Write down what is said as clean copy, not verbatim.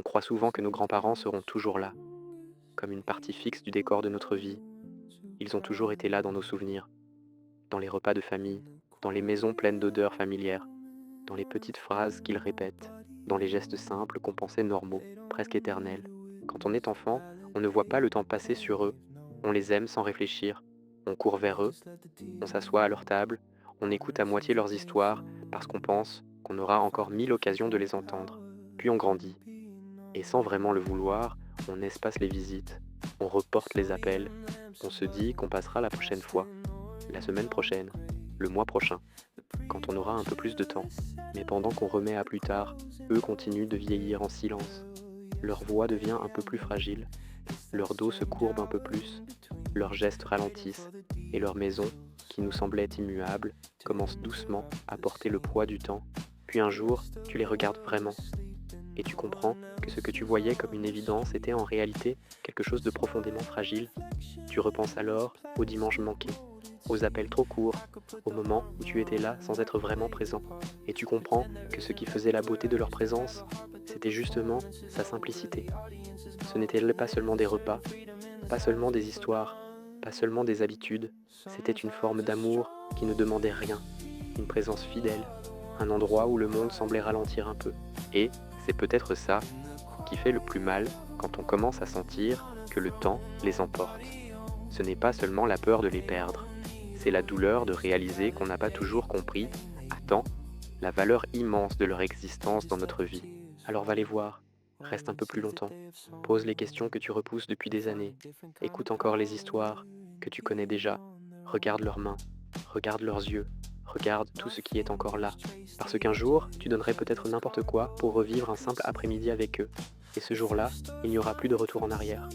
On croit souvent que nos grands-parents seront toujours là, comme une partie fixe du décor de notre vie. Ils ont toujours été là dans nos souvenirs, dans les repas de famille, dans les maisons pleines d'odeurs familières, dans les petites phrases qu'ils répètent, dans les gestes simples qu'on pensait normaux, presque éternels. Quand on est enfant, on ne voit pas le temps passer sur eux, on les aime sans réfléchir, on court vers eux, on s'assoit à leur table, on écoute à moitié leurs histoires parce qu'on pense qu'on aura encore mille occasions de les entendre. Puis on grandit, et sans vraiment le vouloir, on espace les visites, on reporte les appels, on se dit qu'on passera la prochaine fois, la semaine prochaine, le mois prochain, quand on aura un peu plus de temps. Mais pendant qu'on remet à plus tard, eux continuent de vieillir en silence. Leur voix devient un peu plus fragile, leur dos se courbe un peu plus, leurs gestes ralentissent, et leur maison, qui nous semblait immuable, commence doucement à porter le poids du temps. Puis un jour, tu les regardes vraiment, et tu comprends que ce que tu voyais comme une évidence était en réalité quelque chose de profondément fragile. Tu repenses alors aux dimanches manqués, aux appels trop courts, aux moments où tu étais là sans être vraiment présent. Et tu comprends que ce qui faisait la beauté de leur présence, c'était justement sa simplicité. Ce n'était pas seulement des repas, pas seulement des histoires, pas seulement des habitudes, c'était une forme d'amour qui ne demandait rien, une présence fidèle, un endroit où le monde semblait ralentir un peu. Et c'est peut-être ça qui fait le plus mal quand on commence à sentir que le temps les emporte. Ce n'est pas seulement la peur de les perdre, c'est la douleur de réaliser qu'on n'a pas toujours compris, à temps, la valeur immense de leur existence dans notre vie. Alors va les voir, reste un peu plus longtemps, pose les questions que tu repousses depuis des années, écoute encore les histoires que tu connais déjà, regarde leurs mains, regarde leurs yeux, regarde tout ce qui est encore là. Parce qu'un jour, tu donnerais peut-être n'importe quoi pour revivre un simple après-midi avec eux. Et ce jour-là, il n'y aura plus de retour en arrière.